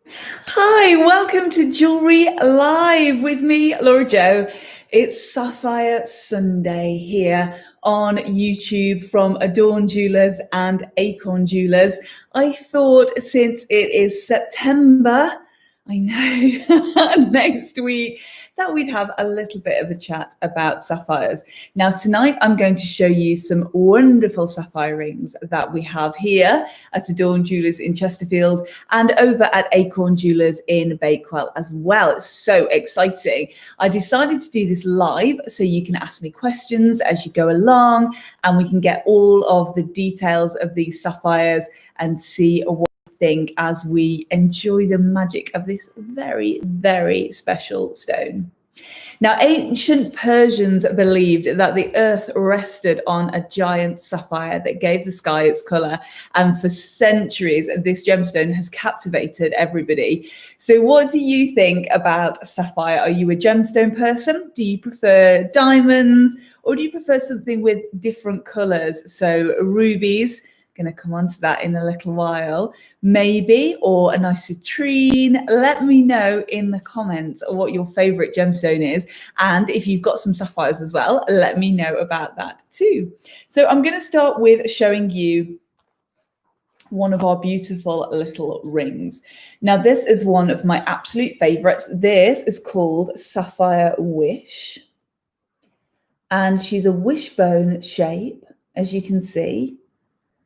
Hi, welcome to Jewelry Live with me, Laura Jo. It's Sapphire Sunday here on YouTube from Adorn Jewelers and Acorn Jewelers. I thought since it is September, I know, next week, that we'd have a little bit of a chat about sapphires. Now, tonight I'm going to show you some wonderful sapphire rings that we have here at Adorn Jewelers in Chesterfield and over at Acorn Jewelers in Bakewell as well. It's so exciting. I decided to do this live so you can ask me questions as you go along and we can get all of the details of these sapphires and see what think as we enjoy the magic of this very, very special stone. Now, ancient Persians believed that the earth rested on a giant sapphire that gave the sky its color. And for centuries, this gemstone has captivated everybody. So what do you think about sapphire? Are you a gemstone person? Do you prefer diamonds or do you prefer something with different colors? So rubies, going to come on to that in a little while, maybe, or a nice citrine. Let me know in the comments what your favorite gemstone is. And if you've got some sapphires as well, let me know about that too. So I'm going to start with showing you one of our beautiful little rings. Now, this is one of my absolute favorites. This is called Sapphire Wish. And she's a wishbone shape, as you can see.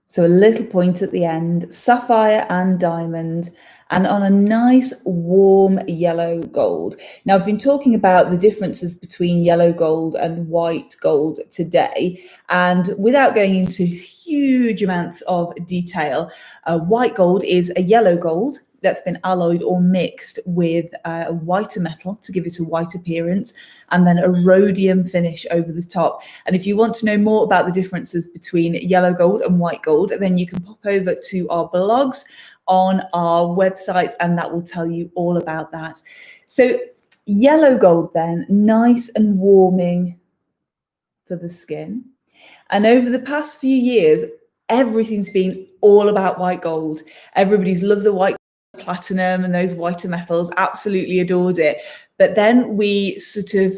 So a little point at the end, sapphire and diamond, and on a nice warm yellow gold. Now, I've been talking about the differences between yellow gold and white gold today. And without going into huge amounts of detail, white gold is a yellow gold that's been alloyed or mixed with a whiter metal to give it a white appearance, and then a rhodium finish over the top. And if you want to know more about the differences between yellow gold and white gold, then you can pop over to our blogs on our website and that will tell you all about that. So yellow gold then, nice and warming for the skin. And over the past few years, everything's been all about white gold. Everybody's loved the white platinum and those whiter metals, absolutely adored it. But then we sort of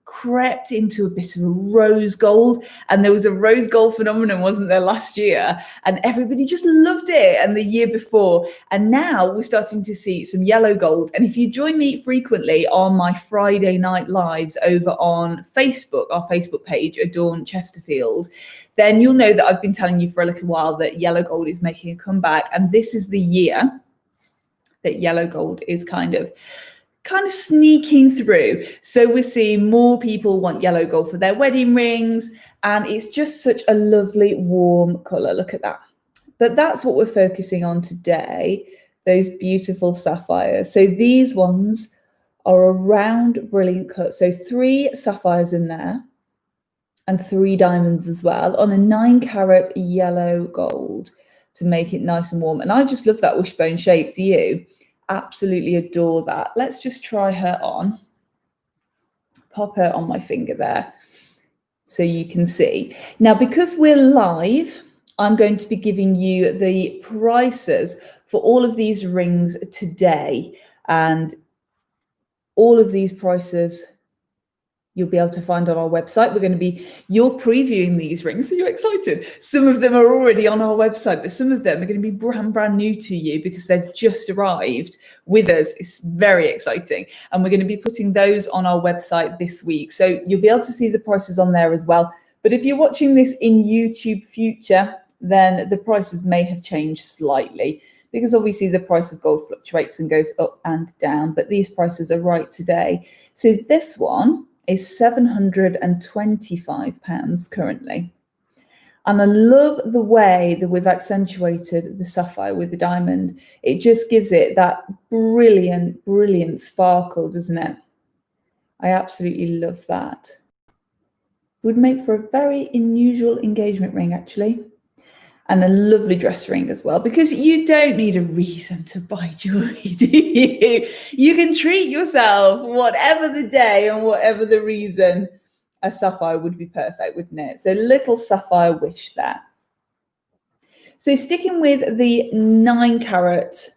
crept into a bit of a rose gold, and there was a rose gold phenomenon, wasn't there, last year? And everybody just loved it, and the year before. And now we're starting to see some yellow gold. And if you join me frequently on my Friday night lives over on Facebook, our Facebook page, Adorn Chesterfield, then you'll know that I've been telling you for a little while that yellow gold is making a comeback. And this is the year that yellow gold is kind of sneaking through. So we're seeing more people want yellow gold for their wedding rings, and it's just such a lovely warm color. Look at that. But that's what we're focusing on today, those beautiful sapphires. So these ones are a round, brilliant cut. So 3 sapphires in there and 3 diamonds as well on a 9-carat yellow gold to make it nice and warm. And I just love that wishbone shape. Do you? Absolutely adore that. Let's just try her on. Pop her on my finger there so you can see. Now, because we're live, I'm going to be giving you the prices for all of these rings today. And all of these prices you'll be able to find on our website. You're previewing these rings. Are you excited? Some of them are already on our website, but some of them are going to be brand new to you because they've just arrived with us. It's very exciting. And we're going to be putting those on our website this week. So you'll be able to see the prices on there as well. But if you're watching this in YouTube future, then the prices may have changed slightly, because obviously the price of gold fluctuates and goes up and down, but these prices are right today. So this one is £725 currently. And I love the way that we've accentuated the sapphire with the diamond. It just gives it that brilliant, brilliant sparkle, doesn't it? I absolutely love that. Would make for a very unusual engagement ring, actually. And a lovely dress ring as well, because you don't need a reason to buy jewelry, do you? You can treat yourself, whatever the day and whatever the reason. A sapphire would be perfect, wouldn't it? So little sapphire wish there. So sticking with the 9-carat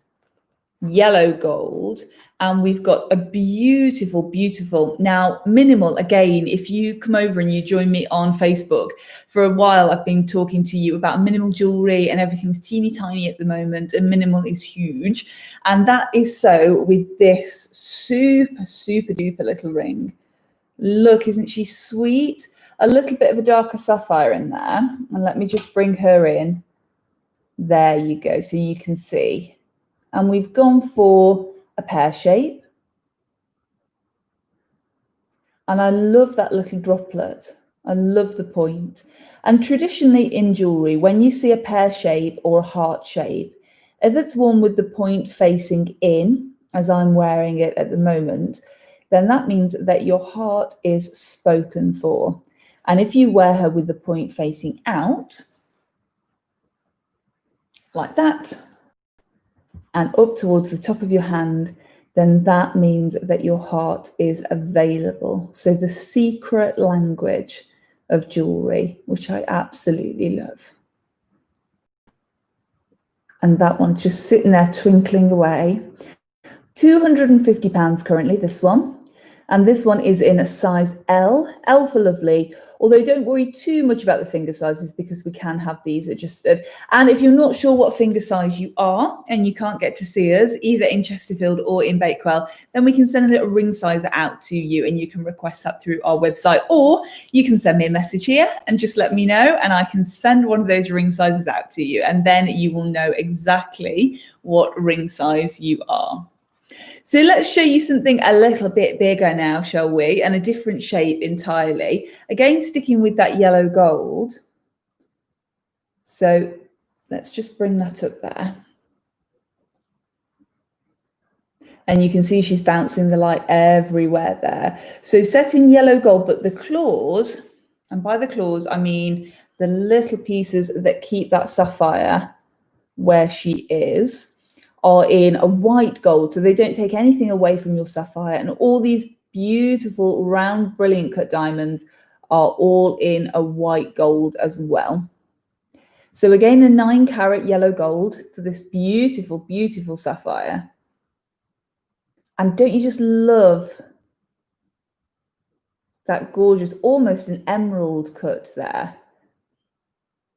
yellow gold, and we've got a beautiful, beautiful, now minimal, again, if you come over and you join me on Facebook, for a while I've been talking to you about minimal jewelry, and everything's teeny tiny at the moment and minimal is huge. And that is so with this super, super duper little ring. Look, isn't she sweet? A little bit of a darker sapphire in there. And let me just bring her in. There you go, so you can see. And we've gone for a pear shape. And I love that little droplet. I love the point. And traditionally in jewelry, when you see a pear shape or a heart shape, if it's worn with the point facing in, as I'm wearing it at the moment, then that means that your heart is spoken for. And if you wear her with the point facing out, like that, and up towards the top of your hand, then that means that your heart is available. So the secret language of jewelry, which I absolutely love. And that one's just sitting there twinkling away. £250 currently, this one. And this one is in a size L, L for lovely. Although don't worry too much about the finger sizes because we can have these adjusted. And if you're not sure what finger size you are and you can't get to see us either in Chesterfield or in Bakewell, then we can send a little ring size out to you and you can request that through our website, or you can send me a message here and just let me know and I can send one of those ring sizes out to you, and then you will know exactly what ring size you are. So let's show you something a little bit bigger now, shall we? And a different shape entirely. Again, sticking with that yellow gold. So let's just bring that up there. And you can see she's bouncing the light everywhere there. So set in yellow gold, but the claws, and by the claws, I mean the little pieces that keep that sapphire where she is, are in a white gold, so they don't take anything away from your sapphire. And all these beautiful round brilliant cut diamonds are all in a white gold as well. So again, a 9-carat yellow gold for this beautiful, beautiful sapphire. And don't you just love that gorgeous, almost an emerald cut there,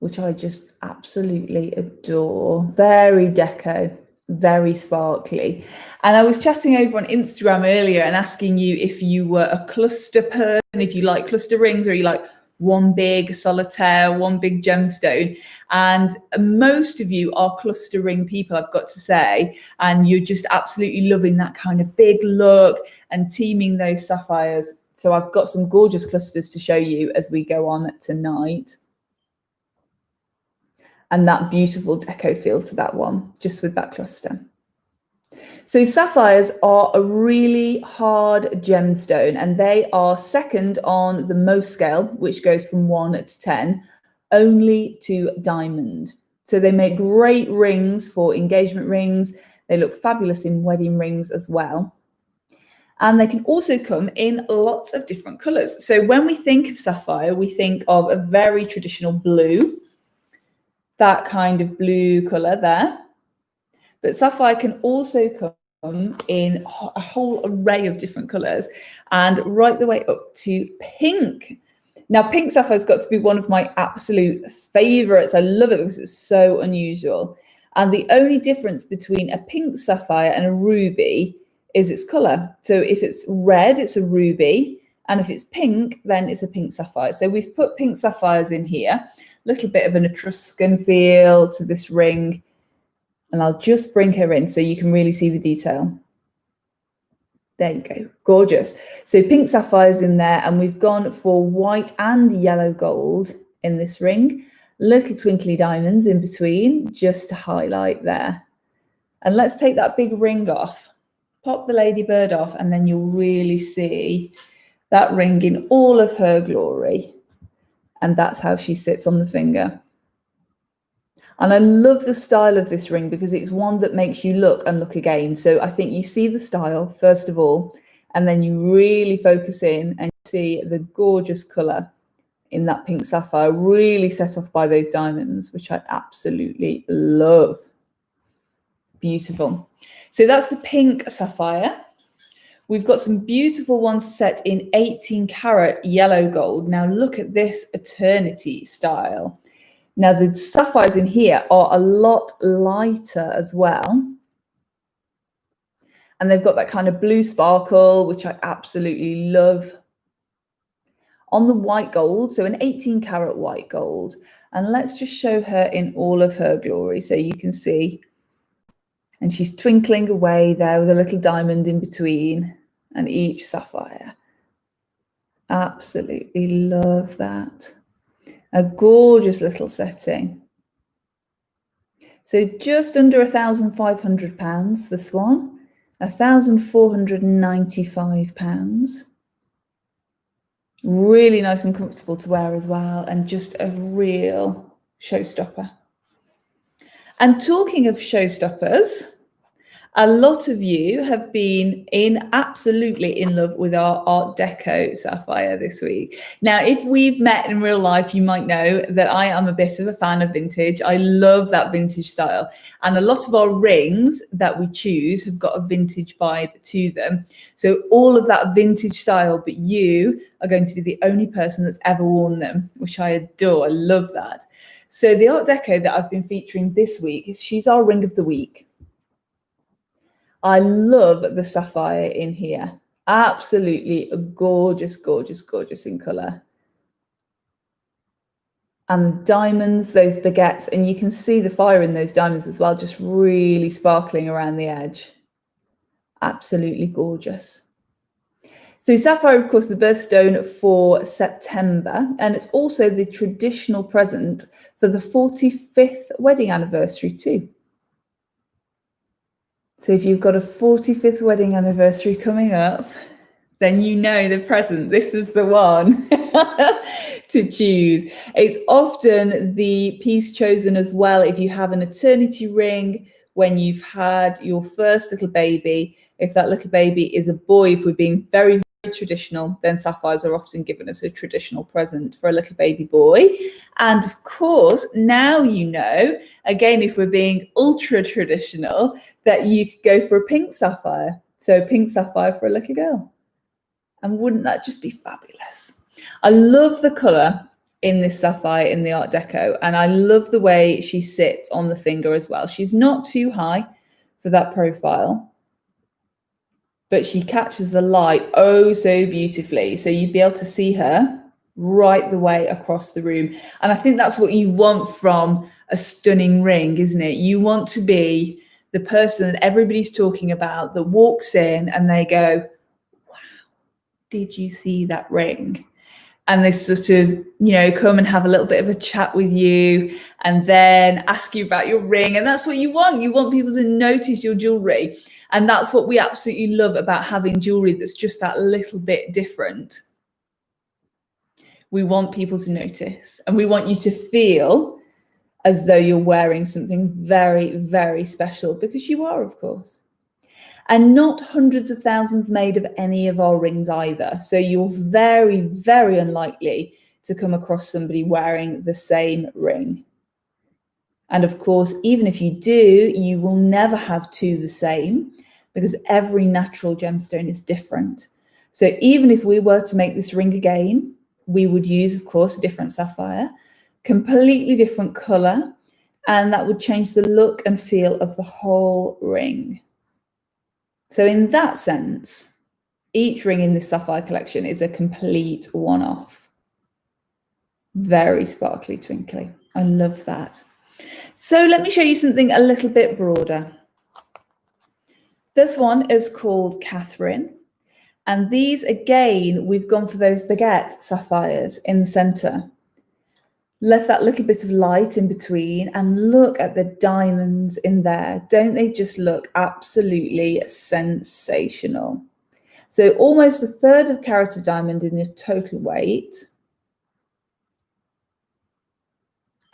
which I just absolutely adore. Very deco. Very sparkly. And I was chatting over on Instagram earlier and asking you if you were a cluster person, if you like cluster rings, or you like one big solitaire, one big gemstone. And most of you are cluster ring people, I've got to say, and you're just absolutely loving that kind of big look and teaming those sapphires. So I've got some gorgeous clusters to show you as we go on tonight. And that beautiful deco feel to that one, just with that cluster. So sapphires are a really hard gemstone, and they are second on the Mohs scale, which goes from 1 to 10, only to diamond. So they make great rings for engagement rings. They look fabulous in wedding rings as well. And they can also come in lots of different colours. So when we think of sapphire, we think of a very traditional blue, that kind of blue colour there. But sapphire can also come in a whole array of different colours, and right the way up to pink. Now, pink sapphire's got to be one of my absolute favourites. I love it because it's so unusual. And the only difference between a pink sapphire and a ruby is its colour. So if it's red, it's a ruby. And if it's pink, then it's a pink sapphire. So we've put pink sapphires in here. Little bit of an Etruscan feel to this ring, and I'll just bring her in so you can really see the detail. There you go, gorgeous. So pink sapphires in there, and we've gone for white and yellow gold in this ring. Little twinkly diamonds in between just to highlight there. And let's take that big ring off. Pop the ladybird off, and then you'll really see that ring in all of her glory. And that's how she sits on the finger. And I love the style of this ring because it's one that makes you look and look again. So I think you see the style, first of all, and then you really focus in and see the gorgeous colour in that pink sapphire, really set off by those diamonds, which I absolutely love. beautiful. So that's the pink sapphire. We've got some beautiful ones set in 18 karat yellow gold. Now look at this eternity style. Now the sapphires in here are a lot lighter as well. And they've got that kind of blue sparkle, which I absolutely love. On the white gold, so an 18 karat white gold. And let's just show her in all of her glory so you can see. And she's twinkling away there with a little diamond in between and each sapphire. Absolutely love that. A gorgeous little setting. So just under £1,500, this one, £1,495. Really nice and comfortable to wear as well, and just a real showstopper. And talking of showstoppers, a lot of you have been absolutely in love with our Art Deco sapphire this week. Now, if we've met in real life, you might know that I am a bit of a fan of vintage. I love that vintage style. And a lot of our rings that we choose have got a vintage vibe to them. So all of that vintage style, but you are going to be the only person that's ever worn them, which I adore. I love that. So the Art Deco that I've been featuring this week, she's our ring of the week. I love the sapphire in here. Absolutely gorgeous, gorgeous, gorgeous in colour. And the diamonds, those baguettes, and you can see the fire in those diamonds as well, just really sparkling around the edge. Absolutely gorgeous. So sapphire, of course, the birthstone for September, and it's also the traditional present for the 45th wedding anniversary too. So if you've got a 45th wedding anniversary coming up, then you know the present. This is the one to choose. It's often the piece chosen as well if you have an eternity ring, when you've had your first little baby. If that little baby is a boy, if we're being very, very traditional, then sapphires are often given as a traditional present for a little baby boy. And of course, now you know, again, if we're being ultra traditional, that you could go for a pink sapphire. So a pink sapphire for a little girl. And wouldn't that just be fabulous? I love the colour in this sapphire in the Art Deco, and I love the way she sits on the finger as well. She's not too high for that profile, but she catches the light oh so beautifully. So you'd be able to see her right the way across the room. And I think that's what you want from a stunning ring, isn't it? You want to be the person that everybody's talking about, that walks in and they go, wow, did you see that ring? And they sort of, you know, come and have a little bit of a chat with you and then ask you about your ring. And that's what you want. You want people to notice your jewelry. And that's what we absolutely love about having jewelry that's just that little bit different. We want people to notice, and we want you to feel as though you're wearing something very, very special, because you are, of course. And not hundreds of thousands made of any of our rings either. So you're very, very unlikely to come across somebody wearing the same ring. And of course, even if you do, you will never have two the same, because every natural gemstone is different. So even if we were to make this ring again, we would use, of course, a different sapphire, completely different colour, and that would change the look and feel of the whole ring. So in that sense, each ring in this sapphire collection is a complete one-off. Very sparkly, twinkly. I love that. So let me show you something a little bit broader. This one is called Catherine. And these, again, we've gone for those baguette sapphires in the centre. Left that little bit of light in between, and look at the diamonds in there. Don't they just look absolutely sensational? So almost a third of carat of diamond in your total weight.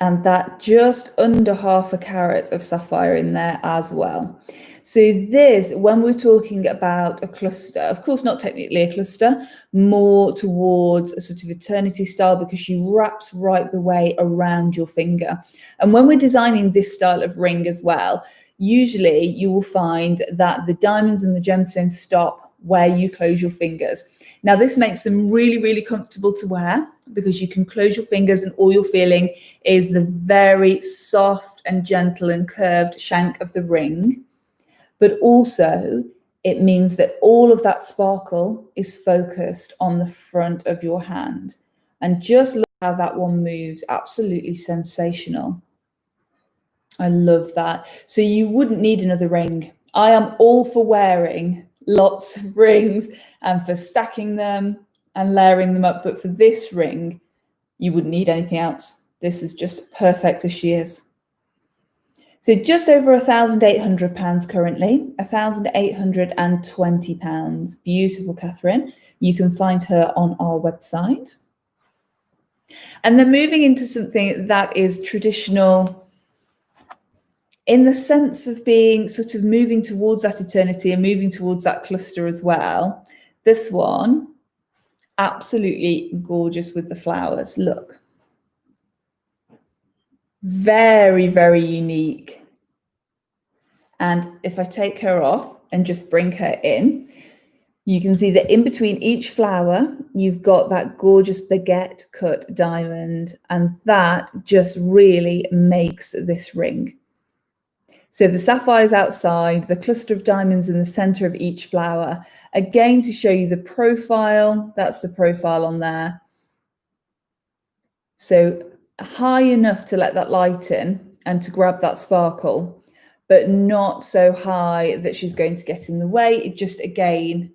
And that just under half a carat of sapphire in there as well. So this, when we're talking about a cluster, of course, not technically a cluster, more towards a sort of eternity style, because she wraps right the way around your finger. And when we're designing this style of ring as well, usually you will find that the diamonds and the gemstones stop where you close your fingers. Now, this makes them really, really comfortable to wear because you can close your fingers and all you're feeling is the very soft and gentle and curved shank of the ring. But also it means that all of that sparkle is focused on the front of your hand. And just look how that one moves, absolutely sensational. I love that. So you wouldn't need another ring. I am all for wearing lots of rings and for stacking them and layering them up. But for this ring, you wouldn't need anything else. This is just perfect as she is. So just over £1,800 currently, £1,820. Beautiful, Catherine. You can find her on our website. And then moving into something that is traditional in the sense of being sort of moving towards that eternity and moving towards that cluster as well. This one, absolutely gorgeous with the flowers. Look. Very, very unique. And if I take her off and just bring her in, you can see that in between each flower, you've got that gorgeous baguette cut diamond, and that just really makes this ring. So the sapphires outside, the cluster of diamonds in the center of each flower, again to show you the profile, that's the profile on there. So high enough to let that light in and to grab that sparkle, but not so high that she's going to get in the way. It just, again,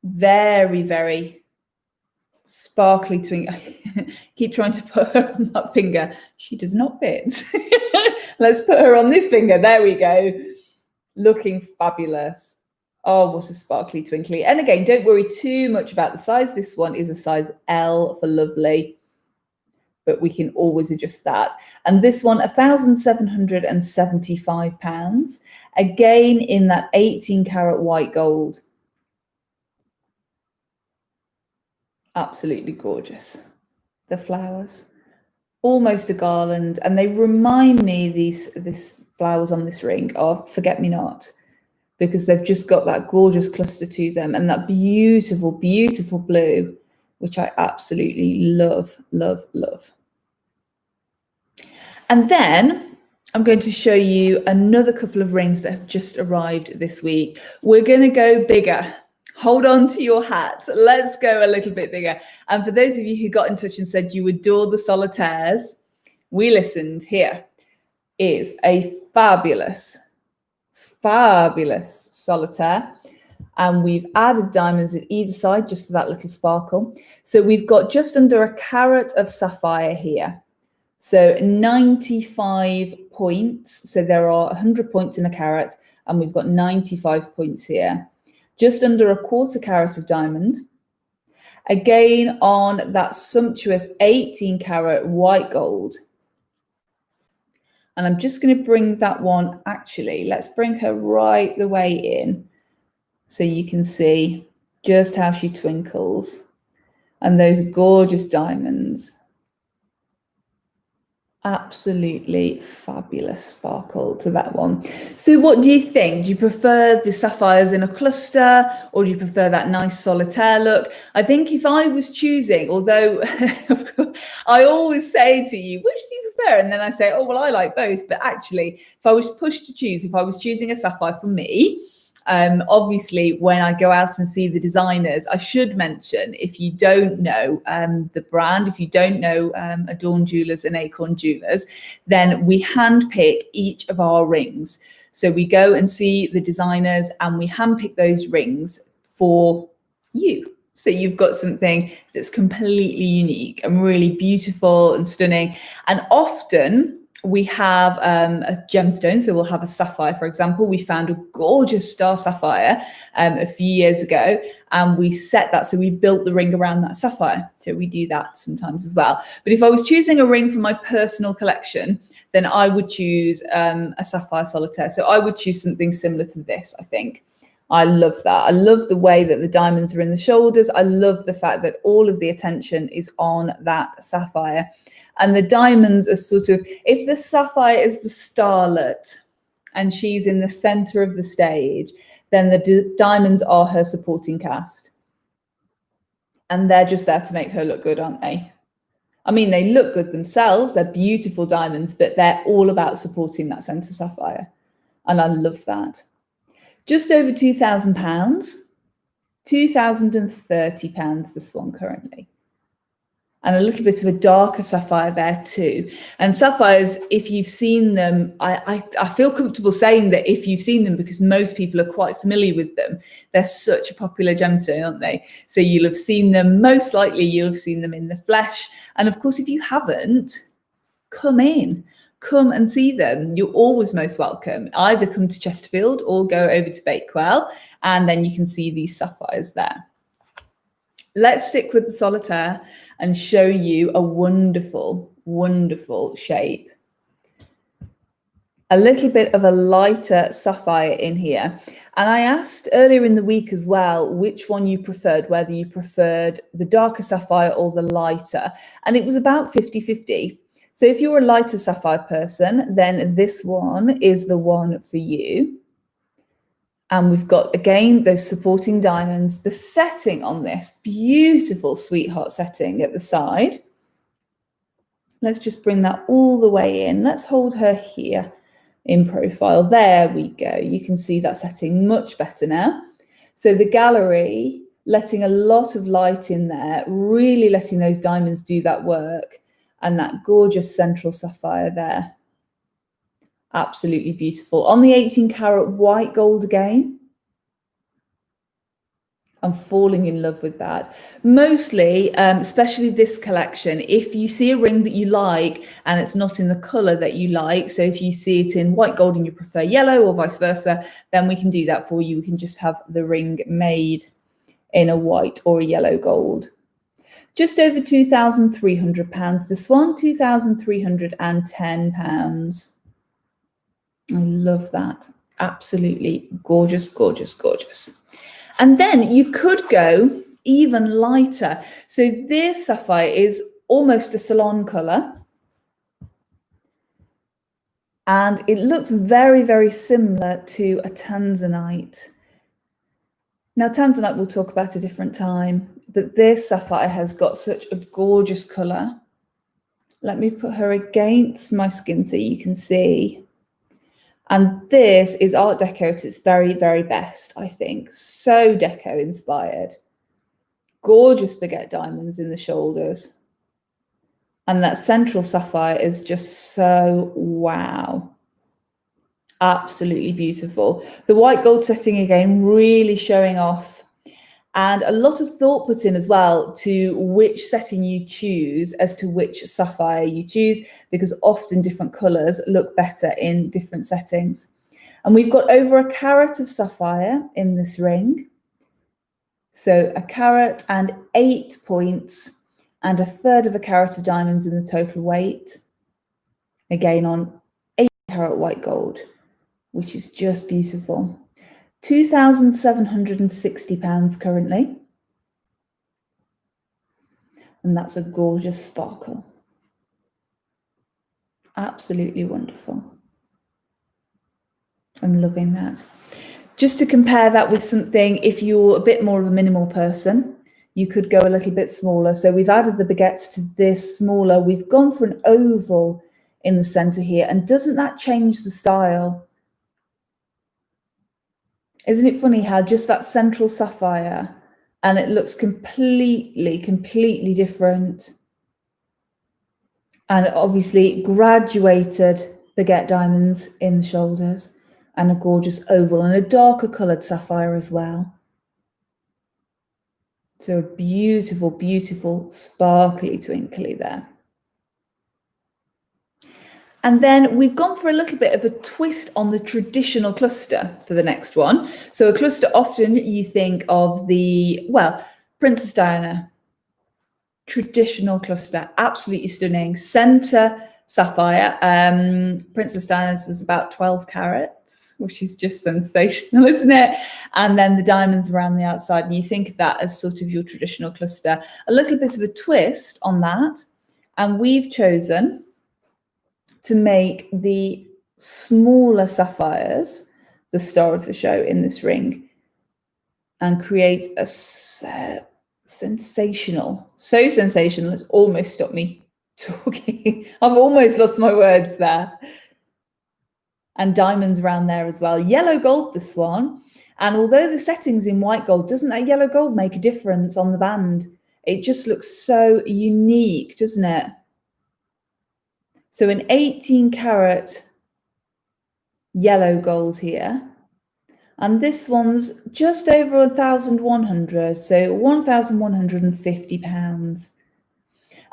very, very sparkly twinkle. Keep trying to put her on that finger. She does not fit. Let's put her on this finger. There we go. Looking fabulous. Oh, what a sparkly twinkly. And again, don't worry too much about the size. This one is a size L for lovely, but we can always adjust that. And this one, £1,775. Again, in that 18 karat white gold. Absolutely gorgeous. The flowers, almost a garland, and they remind me, these flowers on this ring, of forget-me-not, because they've just got that gorgeous cluster to them and that beautiful, beautiful blue, which I absolutely love, love, love. And then I'm going to show you another couple of rings that have just arrived this week. We're going to go bigger. Hold on to your hat. Let's go a little bit bigger. And for those of you who got in touch and said you adore the solitaires, we listened. Here is a fabulous, fabulous solitaire. And we've added diamonds at either side just for that little sparkle. So we've got just under a carat of sapphire here. So 95 points. So there are 100 points in a carat, and we've got 95 points here. Just under a quarter carat of diamond. Again, on that sumptuous 18 karat white gold. And I'm just going to bring that one, actually, let's bring her right the way in so you can see just how she twinkles. And those gorgeous diamonds. Absolutely fabulous sparkle to that one. So what do you think? Do you prefer the sapphires in a cluster, or do you prefer that nice solitaire look? I think if I was choosing, although I always say to you, which do you prefer? And then I say, oh, well, I like both. But actually, if I was pushed to choose, if I was choosing a sapphire for me, obviously, when I go out and see the designers, I should mention, if you don't know the brand, if you don't know Adorn Jewelers and Acorn Jewelers, then we handpick each of our rings. So we go and see the designers and we handpick those rings for you. So you've got something that's completely unique and really beautiful and stunning. And often we have a gemstone, so we'll have a sapphire, for example. We found a gorgeous star sapphire a few years ago, and we set that, so we built the ring around that sapphire. So we do that sometimes as well. But if I was choosing a ring for my personal collection, then I would choose a sapphire solitaire. So I would choose something similar to this, I think. I love that. I love the way that the diamonds are in the shoulders. I love the fact that all of the attention is on that sapphire. And the diamonds are sort of, if the sapphire is the starlet, and she's in the center of the stage, then the diamonds are her supporting cast. And they're just there to make her look good, aren't they? I mean, they look good themselves. They're beautiful diamonds, but they're all about supporting that center sapphire. And I love that. Just over £2,000, £2,030 this one currently. And a little bit of a darker sapphire there too. And sapphires, if you've seen them, I feel comfortable saying that if you've seen them, because most people are quite familiar with them. They're such a popular gemstone, aren't they? So you'll have seen them, most likely you'll have seen them in the flesh. And of course, if you haven't, come and see them. You're always most welcome. Either come to Chesterfield or go over to Bakewell, and then you can see these sapphires there. Let's stick with the solitaire and show you a wonderful, wonderful shape. A little bit of a lighter sapphire in here. And I asked earlier in the week as well, which one you preferred, whether you preferred the darker sapphire or the lighter. And it was about 50-50. So if you're a lighter sapphire person, then this one is the one for you. And we've got, again, those supporting diamonds, the setting on this, beautiful sweetheart setting at the side. Let's just bring that all the way in. Let's hold her here in profile. There we go. You can see that setting much better now. So the gallery, letting a lot of light in there, really letting those diamonds do that work. And that gorgeous central sapphire there. Absolutely beautiful. On the 18-carat white gold again. I'm falling in love with that. Mostly, especially this collection, if you see a ring that you like and it's not in the colour that you like, so if you see it in white gold and you prefer yellow or vice versa, then we can do that for you. We can just have the ring made in a white or a yellow gold. Just over £2,300 this one, £2,310. I love that. Absolutely gorgeous, gorgeous, gorgeous. And then you could go even lighter. So this sapphire is almost a salon colour. And it looks very, very similar to a tanzanite. Now, tanzanite we'll talk about a different time, but this sapphire has got such a gorgeous colour. Let me put her against my skin so you can see. And this is Art Deco at its very, very best, I think. So Deco inspired. Gorgeous baguette diamonds in the shoulders. And that central sapphire is just so wow. Absolutely beautiful. The white gold setting again, really showing off. And a lot of thought put in as well to which setting you choose as to which sapphire you choose, because often different colours look better in different settings. And we've got over a carat of sapphire in this ring. So a carat and 8 points and a third of a carat of diamonds in the total weight. Again on 8-carat white gold, which is just beautiful. £2,760 currently. And that's a gorgeous sparkle. Absolutely wonderful. I'm loving that. Just to compare that with something, if you're a bit more of a minimal person, you could go a little bit smaller. So we've added the baguettes to this smaller. We've gone for an oval in the center here. And doesn't that change the style? Isn't it funny how just that central sapphire and it looks completely, completely different. And obviously graduated baguette diamonds in the shoulders and a gorgeous oval and a darker coloured sapphire as well. So a beautiful, beautiful sparkly twinkly there. And then we've gone for a little bit of a twist on the traditional cluster for the next one. So a cluster, often you think of the, well, Princess Diana, traditional cluster, absolutely stunning. Centre sapphire. Princess Diana's was about 12 carats, which is just sensational, isn't it? And then the diamonds around the outside. And you think of that as sort of your traditional cluster. A little bit of a twist on that. And we've chosen to make the smaller sapphires, the star of the show in this ring, and create a sensational, so sensational, it's almost stopped me talking. I've almost lost my words there. And diamonds around there as well. Yellow gold, this one. And although the setting's in white gold, doesn't that yellow gold make a difference on the band? It just looks so unique, doesn't it? So an 18 carat yellow gold here. And this one's just over 1,100, so £1,150.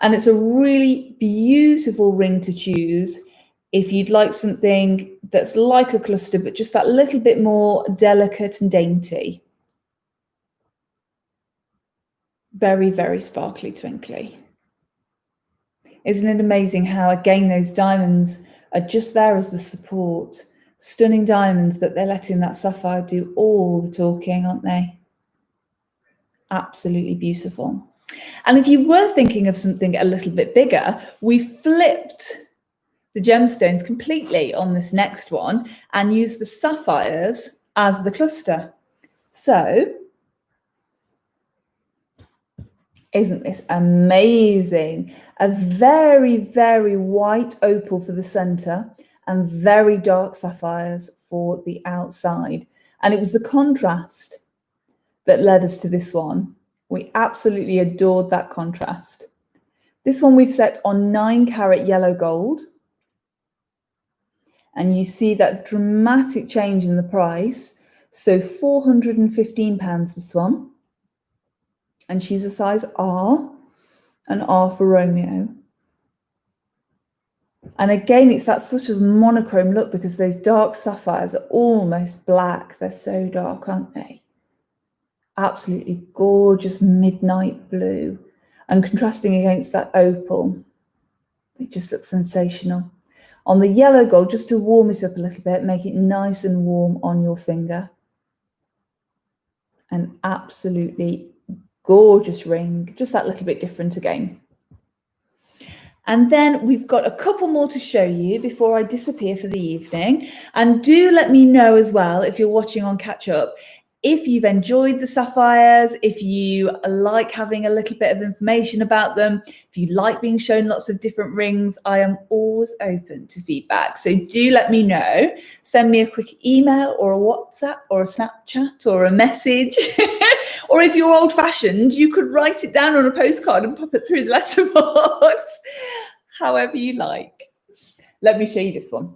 And it's a really beautiful ring to choose if you'd like something that's like a cluster, but just that little bit more delicate and dainty. Very, very sparkly, twinkly. Isn't it amazing how, again, those diamonds are just there as the support? Stunning diamonds, but they're letting that sapphire do all the talking, aren't they? Absolutely beautiful. And if you were thinking of something a little bit bigger, we flipped the gemstones completely on this next one and used the sapphires as the cluster. So, isn't this amazing? A very, very white opal for the center and very dark sapphires for the outside. And it was the contrast that led us to this one. We absolutely adored that contrast. This one we've set on 9 carat yellow gold. And you see that dramatic change in the price. So £415, this one. And she's a size R, an R for Romeo. And again, it's that sort of monochrome look because those dark sapphires are almost black. They're so dark, aren't they? Absolutely gorgeous midnight blue. And contrasting against that opal, it just looks sensational. On the yellow gold, just to warm it up a little bit, make it nice and warm on your finger. An absolutely gorgeous ring, just that little bit different again. And then we've got a couple more to show you before I disappear for the evening. And do let me know as well, if you're watching on Catch Up, if you've enjoyed the sapphires, if you like having a little bit of information about them, if you like being shown lots of different rings, I am always open to feedback. So do let me know. Send me a quick email or a WhatsApp or a Snapchat or a message. Or if you're old-fashioned, you could write it down on a postcard and pop it through the letterbox. However you like. Let me show you this one.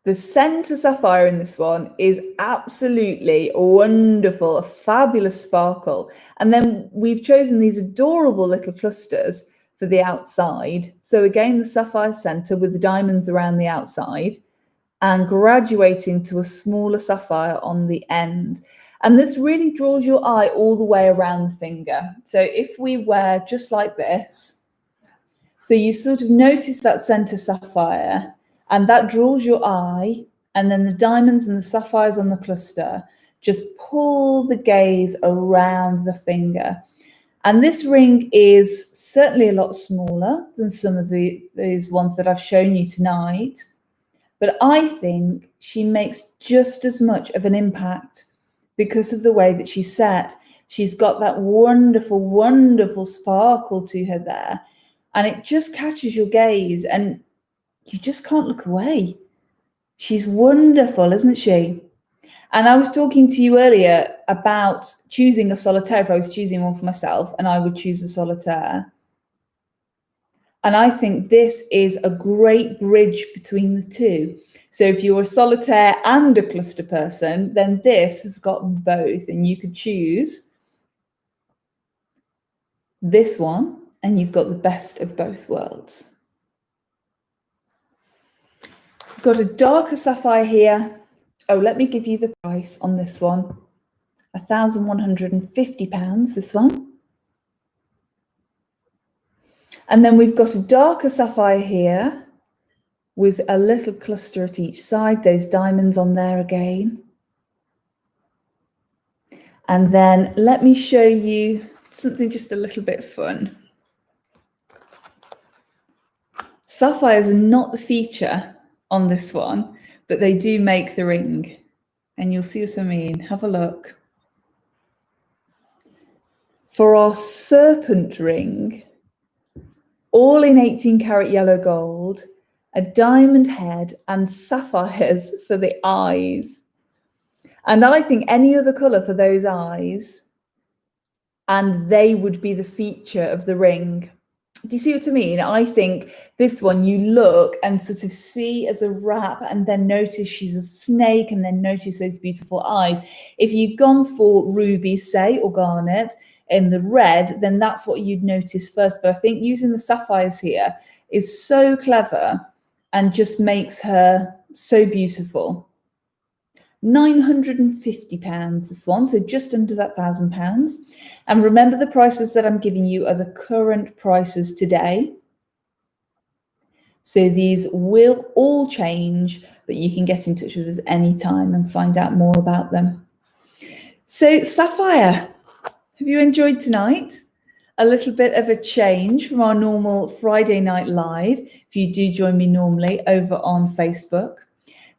The center sapphire in this one is absolutely wonderful, a fabulous sparkle. And then we've chosen these adorable little clusters for the outside. So again, the sapphire center with the diamonds around the outside and graduating to a smaller sapphire on the end. And this really draws your eye all the way around the finger. So if we wear just like this, so you sort of notice that center sapphire, and that draws your eye, and then the diamonds and the sapphires on the cluster just pull the gaze around the finger. And this ring is certainly a lot smaller than some of those ones that I've shown you tonight, but I think she makes just as much of an impact because of the way that she's set. She's got that wonderful, wonderful sparkle to her there, and it just catches your gaze and you just can't look away. She's wonderful, isn't she? And I was talking to you earlier about choosing a solitaire. If I was choosing one for myself, and I would choose a solitaire. And I think this is a great bridge between the two. So if you're a solitaire and a cluster person, then this has got both, and you could choose this one, and you've got the best of both worlds. Got a darker sapphire here. Oh, let me give you the price on this one. £1,150, this one. And then we've got a darker sapphire here with a little cluster at each side, those diamonds on there again. And then let me show you something just a little bit fun. Sapphires are not the feature on this one, but they do make the ring. And you'll see what I mean. Have a look. For our serpent ring, all in 18 karat yellow gold, a diamond head and sapphires for the eyes. And I think any other colour for those eyes, and they would be the feature of the ring. Do you see what I mean? I think this one you look and sort of see as a wrap and then notice she's a snake and then notice those beautiful eyes. If you'd gone for ruby, say, or garnet in the red, then that's what you'd notice first. But I think using the sapphires here is so clever and just makes her so beautiful. £950 this one, so just under that £1,000. And remember, the prices that I'm giving you are the current prices today. So these will all change, but you can get in touch with us anytime and find out more about them. So Sapphire, have you enjoyed tonight? A little bit of a change from our normal Friday night live, if you do join me normally over on Facebook.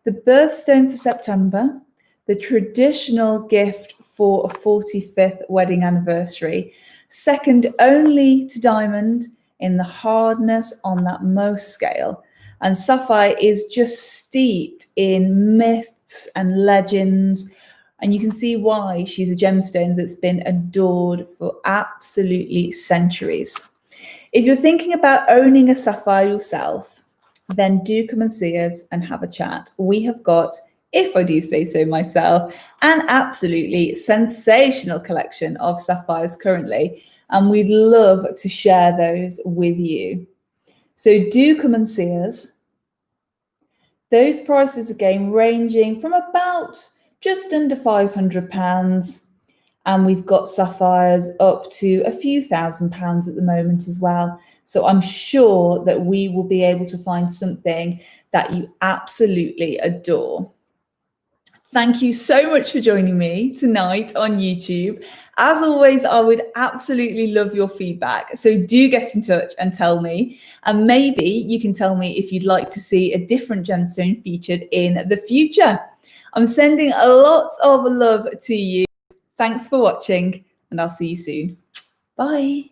The birthstone for September, the traditional gift for a 45th wedding anniversary, second only to diamond in the hardness on that Mohs scale. And sapphire is just steeped in myths and legends. And you can see why she's a gemstone that's been adored for absolutely centuries. If you're thinking about owning a sapphire yourself, then do come and see us and have a chat. We have got, if I do say so myself, an absolutely sensational collection of sapphires currently, and we'd love to share those with you. So do come and see us. Those prices again ranging from about just under £500, and we've got sapphires up to a few £1,000s at the moment as well. So I'm sure that we will be able to find something that you absolutely adore. Thank you so much for joining me tonight on YouTube. As always, I would absolutely love your feedback. So do get in touch and tell me. And maybe you can tell me if you'd like to see a different gemstone featured in the future. I'm sending a lot of love to you. Thanks for watching, and I'll see you soon. Bye.